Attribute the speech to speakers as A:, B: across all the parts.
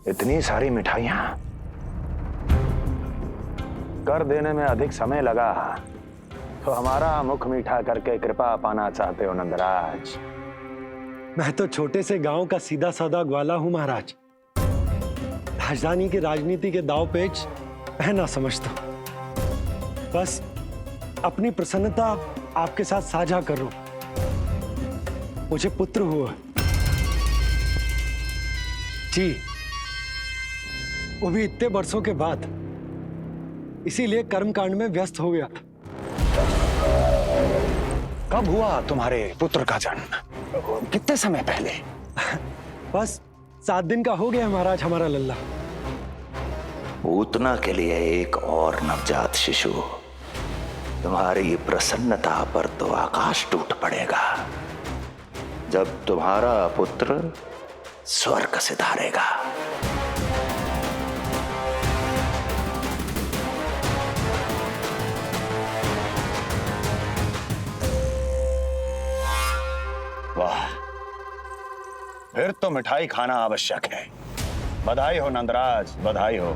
A: इतनी सारी मिठाइयां कर देने में अधिक समय लगा तो हमारा मुख मीठा करके कृपा पाना चाहते हो नंदराज?
B: मैं तो छोटे से गांव का सीधा साधा ग्वाला हूं महाराज। राजधानी की राजनीति के दाव पेच मैं ना समझता। बस अपनी प्रसन्नता आपके साथ साझा कर रहा हूं। मुझे पुत्र हुआ जी, वो भी इतने वर्षों के बाद, इसीलिए कर्मकांड में व्यस्त हो गया।
A: कब हुआ तुम्हारे पुत्र का जन्म? कितने समय पहले?
B: बस 7 दिन का हो गया महाराज हमारा लल्ला।
A: पूतना के लिए एक और नवजात शिशु, तुम्हारी प्रसन्नता पर तो आकाश टूट पड़ेगा जब तुम्हारा पुत्र स्वर्ग से धारेगा। वाह, फिर तो मिठाई खाना आवश्यक है। बधाई हो नंदराज, बधाई हो।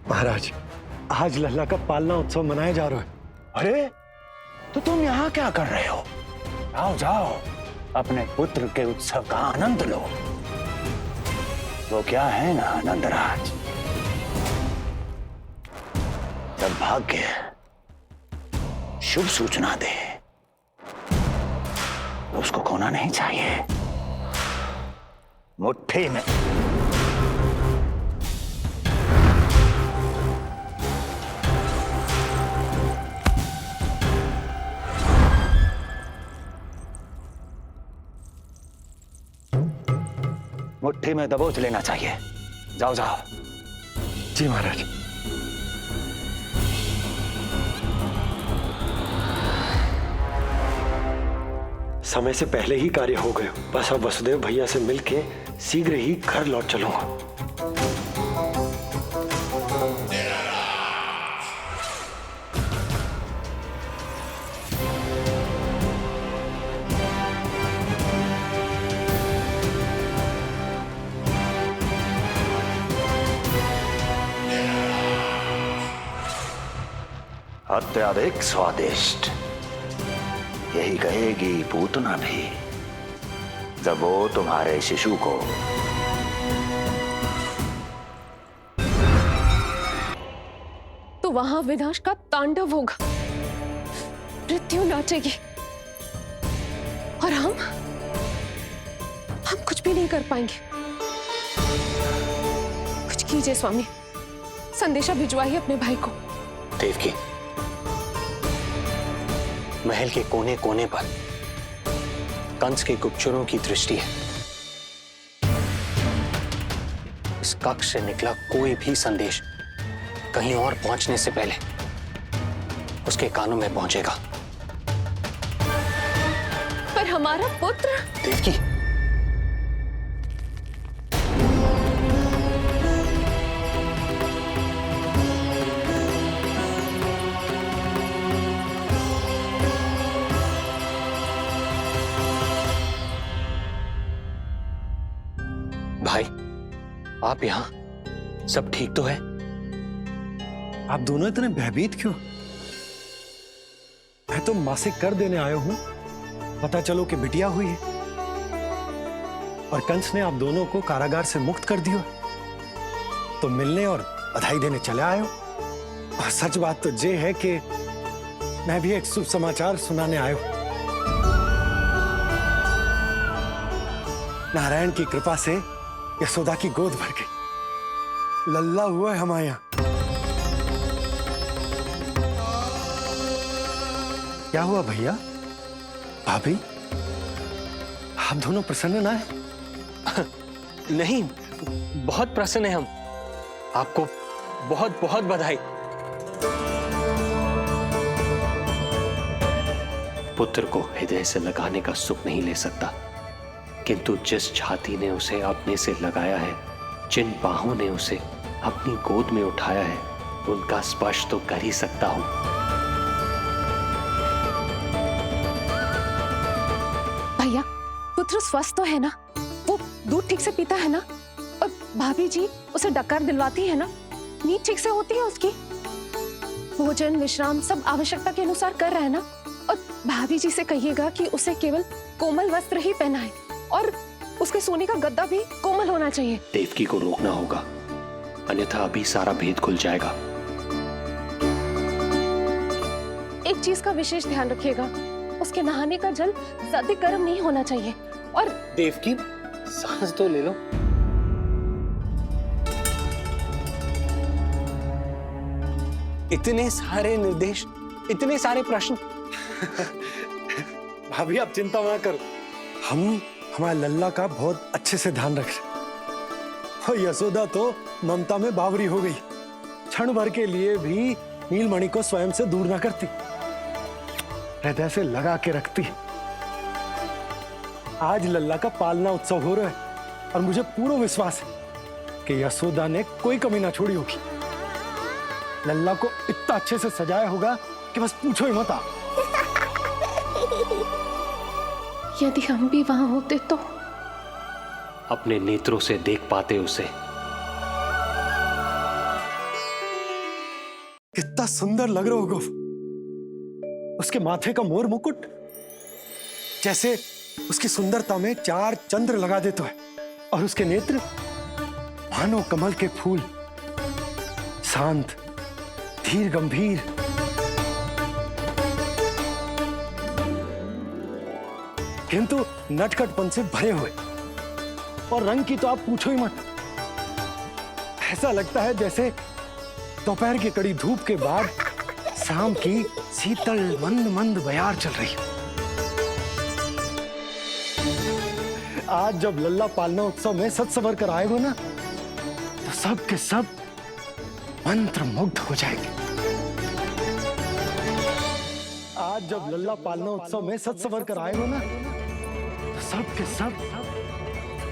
B: महाराज, आज लल्ला का पालना उत्सव मनाया जा रहा है।
A: अरे, तो तुम यहाँ क्या कर रहे हो? जाओ जाओ, अपने पुत्र के उत्सव का आनंद लो। वो क्या है ना नंदराज, जब भाग्य शुभ सूचना दे तो उसको खोना नहीं चाहिए। मुट्ठी में मुट्ठी में दबोच लेना चाहिए। जाओ जाओ।
B: जी महाराज। समय से पहले ही कार्य हो गए। बस अब वसुदेव भैया से मिलके शीघ्र ही घर लौट चलूंगा।
A: अत्यधिक स्वादिष्ट, यही कहेगी पूतना भी जब वो तुम्हारे शिशु को
C: तो वहां विनाश का तांडव होगा, मृत्यु नाचेगी और हम कुछ भी नहीं कर पाएंगे। कुछ कीजिए स्वामी, संदेशा भिजवाइए अपने भाई को।
D: देवकी, महल के कोने कोने पर कंस के गुप्तचरों की दृष्टि है। इस कक्ष से निकला कोई भी संदेश कहीं और पहुंचने से पहले उसके कानों में पहुंचेगा।
C: पर हमारा पुत्र।
D: देवकी, भाई, आप यहां सब ठीक तो है?
B: आप दोनों इतने भयभीत क्यों? मैं तो मासिक कर देने आया हूं, पता चलो कि बिटिया हुई है और कंस ने आप दोनों को कारागार से मुक्त कर दिया, तो मिलने और बधाई देने चले आए हो। और सच बात तो ये है कि मैं भी एक शुभ समाचार सुनाने आया हूं। नारायण की कृपा से यशोदा की गोद भर गई, लल्ला हुआ है हमारे यहां। क्या हुआ भैया, भाभी, आप दोनों प्रसन्न ना है?
D: नहीं, बहुत प्रसन्न है हम। आपको बहुत बहुत बधाई। पुत्र को हृदय से लगाने का सुख नहीं ले सकता, किंतु जिस छाती ने उसे अपने से लगाया है, जिन बाहों ने उसे अपनी गोद में उठाया है, उनका स्पर्श तो कर ही सकता हूं।
C: भैया, पुत्र स्वस्थ तो है ना? वो दूध ठीक से पीता है ना? और भाभी जी उसे डकार दिलवाती है ना, नींद ठीक से होती है उसकी, भोजन विश्राम सब आवश्यकता के अनुसार कर रहा है ना। और भाभी जी से कहिएगा कि उसे केवल कोमल वस्त्र ही पहनाए और उसके सोने का गद्दा भी कोमल होना चाहिए।
D: देवकी को रोकना होगा, अन्यथा अभी सारा भेद खुल जाएगा।
C: एक चीज का विशेष ध्यान रखिएगा, उसके नहाने का जल ज्यादा गर्म नहीं होना चाहिए। और
E: देवकी, सांस तो ले लो। इतने सारे निर्देश, इतने सारे प्रश्न।
B: भाभी आप चिंता ना करो, हम हमारे लल्ला का बहुत अच्छे से ध्यान रख रहे। और यशोदा तो ममता में बावरी हो गई, क्षण भर के लिए भी नीलमणि को स्वयं से दूर ना करती, हृदय से लगा के रखती। आज लल्ला का पालना उत्सव हो रहा है और मुझे पूरा विश्वास है कि यशोदा ने कोई कमी ना छोड़ी होगी। लल्ला को इतना अच्छे से सजाया होगा कि बस पूछो ही मत आप।
C: यदि हम भी वहां होते तो
D: अपने नेत्रों से देख पाते उसे।
B: कितना सुंदर लग रहा होगा उसके माथे का मोर मुकुट, जैसे उसकी सुंदरता में 4 चंद्र लगा देता है। और उसके नेत्र मानो कमल के फूल, शांत धीर गंभीर। किंतु नटखटपन से भरे हुए, और रंग की तो आप पूछो ही मत। ऐसा लगता है जैसे दोपहर की कड़ी धूप के बाद शाम की शीतल मंद मंद बयार चल रही है। आज जब लल्ला पालना उत्सव में सज संवर कर आएगा ना, तो सब के सब मंत्र मुग्ध हो जाएंगे। आज जब लल्ला पालना उत्सव में सज संवर कर आएगा ना, तो सब के सब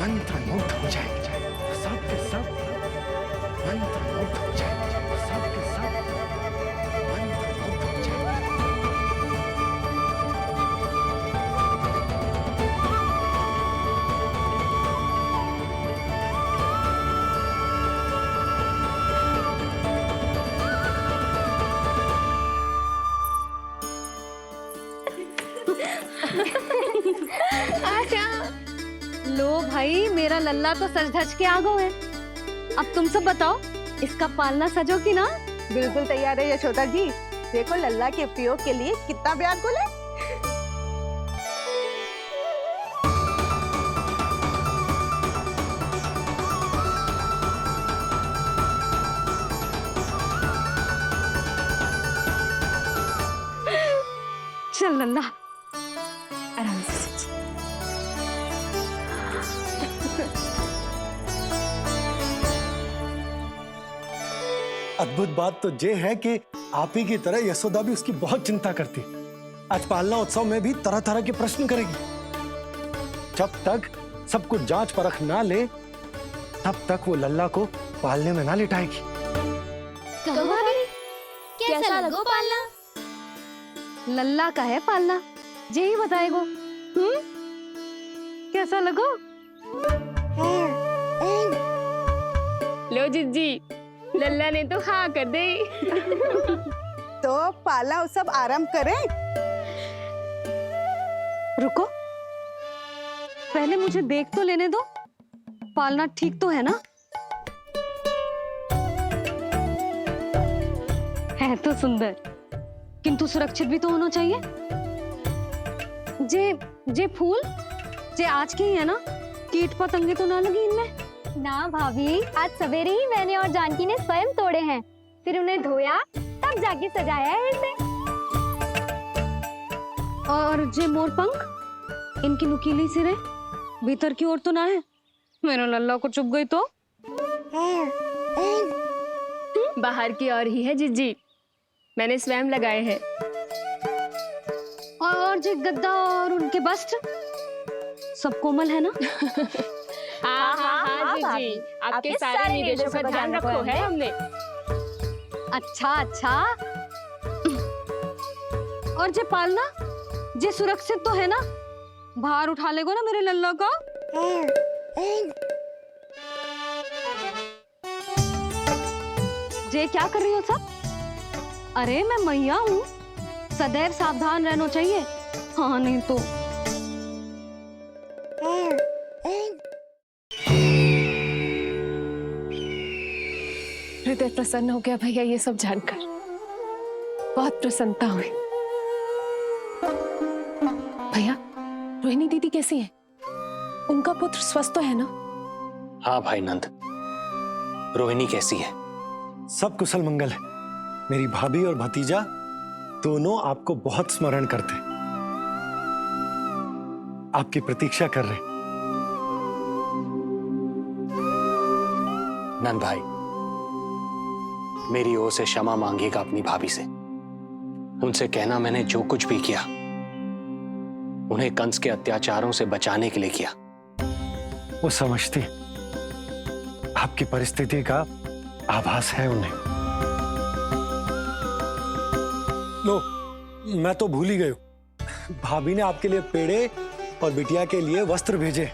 B: मंत्र मुग्ध हो जाएंगे। सब के सब मंत्र मुग्ध हो जाएंगे। सब के सब मंत्र मुग्ध हो जाएंगे।
F: लो भाई, मेरा लल्ला तो सज धज के आ गो है। अब तुम सब बताओ, इसका पालना सजो कि ना?
G: बिल्कुल तैयार है यशोदा जी। देखो लल्ला के उपयोग के लिए कितना व्याकुल है।
F: चल लल्ला,
C: आराम से।
B: अद्भुत बात तो ये है कि आप ही की तरह यशोदा भी उसकी बहुत चिंता करती। आज पालना उत्सव में भी तरह तरह के प्रश्न करेगी। जब तक सब कुछ जांच परख ना ले, तब तक वो लल्ला को पालने में ना लिटाएगी।
F: कैसा लगो पालना? लल्ला का है पालना, जे ही बताएगो। कैसा लगो?
H: लो जिज्जी, लल्ला ने तो हाँ कर दे।
G: तो पालना उत्सव आरंभ करें।
F: रुको, पहले मुझे देख तो लेने दो, पालना ठीक तो है ना? है तो सुंदर, किंतु सुरक्षित भी तो होना चाहिए। जे फूल जे आज के ही है ना, कीट पतंगे तो ना लगी इनमें?
I: ना भाभी, आज सवेरे ही मैंने और जानकी ने स्वयं तोड़े हैं, फिर उन्हें धोया, तब जाके सजाया है इसे।
F: और जे मोर पंख, इनकी नुकीली सिरे भीतर की ओर तो ना है? मेरा लल्ला को चुभ गई तो?
H: बाहर की ओर ही है जिज्जी, मैंने स्वयं लगाए हैं।
F: और जे गद्दा और उनके वस्त्र सब कोमल है ना?
H: हाँ हाँ हाँ जिज्जी, आपके सारे निर्देशों का ध्यान रखो है हमने।
F: अच्छा अच्छा। और जे पालना, जे सुरक्षित तो है ना? बाहर उठा लेगो ना मेरे लल्ला को? जे क्या कर रही हो सब? अरे मैं मैया हूँ, सदैव सावधान रहना चाहिए। हाँ नहीं तो
C: हृदय प्रसन्न हो गया भैया ये सब जानकर, बहुत प्रसन्नता हुई। भैया रोहिणी दीदी कैसी है? उनका पुत्र स्वस्थ तो है ना?
D: हाँ भाई नंद, रोहिणी कैसी है?
B: सब कुशल मंगल है। मेरी भाभी और भतीजा दोनों आपको बहुत स्मरण करते हैं, आपकी प्रतीक्षा कर रहे हैं।
D: नंद भाई, मेरी ओर से क्षमा मांगिएगा अपनी भाभी से। उनसे कहना मैंने जो कुछ भी किया उन्हें कंस के अत्याचारों से बचाने के लिए किया।
B: वो समझती हैं। आपकी परिस्थिति का आभास है उन्हें। लो, मैं तो भूल ही गई हूं। भाभी ने आपके लिए पेड़े और बिटिया के लिए वस्त्र भेजे।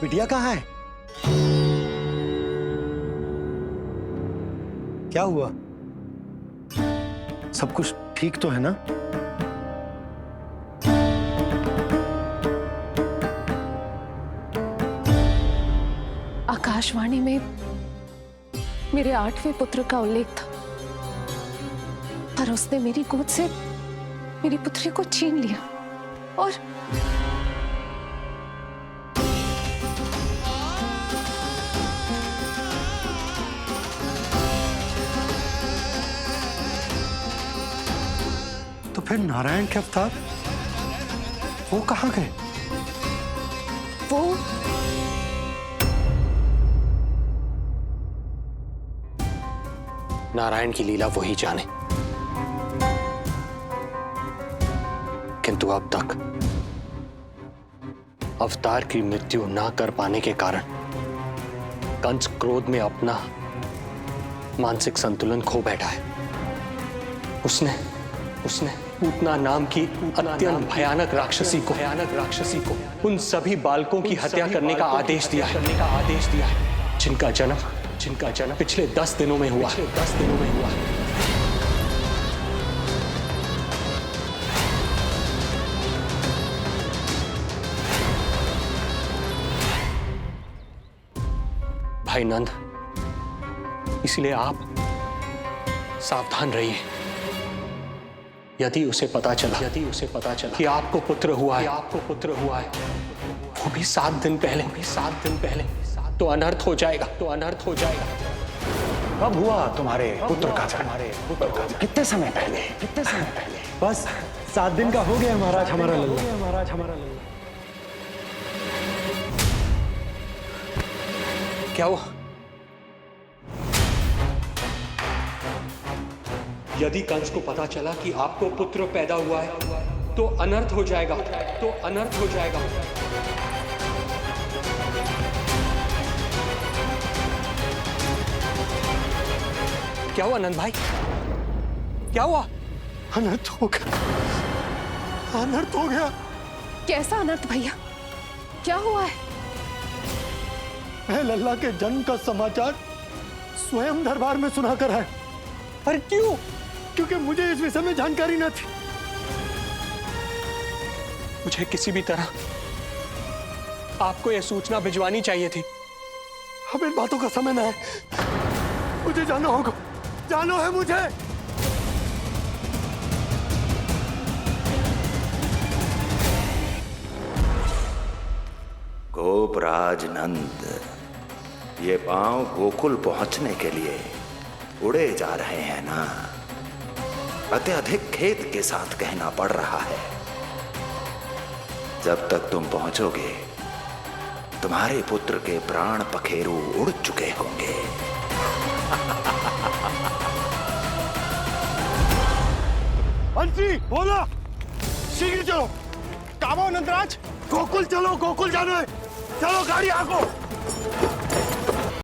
B: बिटिया कहाँ है? क्या हुआ? सब कुछ ठीक तो है ना?
C: आकाशवाणी में मेरे 8वें पुत्र का उल्लेख था, पर उसने मेरी गोद से मेरी पुत्री को छीन लिया और
B: तो फिर नारायण के अवतार वो कहाँ गए?
C: वो
D: नारायण की लीला वही जाने, किंतु अब तक अवतार की मृत्यु ना कर पाने के कारण कंस क्रोध में अपना मानसिक संतुलन खो बैठा है। उसने पूतना नाम की अत्यंत भयानक राक्षसी को उन सभी बालकों की हत्या करने का आदेश दिया है जिनका जन्म पिछले 10 दिनों में हुआ। भाई नंद, इसलिए आप सावधान रहिए। यदि उसे पता चला कि आपको पुत्र हुआ है, वो भी 7 दिन पहले, तो अनर्थ हो जाएगा।
A: कब हुआ तुम्हारे पुत्र का जन्म? कितने समय पहले?
B: बस 7 दिन का हो गया महाराज हमारा लल्ला।
D: क्या हुआ? यदि कंस को पता चला कि आपको पुत्र पैदा हुआ है तो अनर्थ हो जाएगा। क्या हुआ नंद भाई? क्या हुआ?
B: अनर्थ हो गया।
C: कैसा अनर्थ भैया? क्या हुआ है?
B: मैं लल्ला के जन्म का समाचार स्वयं दरबार में सुनाकर आया। अरे क्यों? क्योंकि मुझे इस विषय में जानकारी न थी।
D: मुझे किसी भी तरह आपको यह सूचना भिजवानी चाहिए थी।
B: अब इन बातों का समय न है, मुझे जाना होगा। जाना है मुझे।
A: गोपराज नंद, ये पांव गोकुल पहुंचने के लिए उड़े जा रहे हैं ना? अत्यधिक खेद के साथ कहना पड़ रहा है। जब तक तुम पहुंचोगे तुम्हारे पुत्र के प्राण पखेरु उड़ चुके होंगे।
B: बंसी बोला, शीघ्र चलो। काबो नंदराज, गोकुल चलो, गोकुल जाना है। चलो गाड़ी आगो।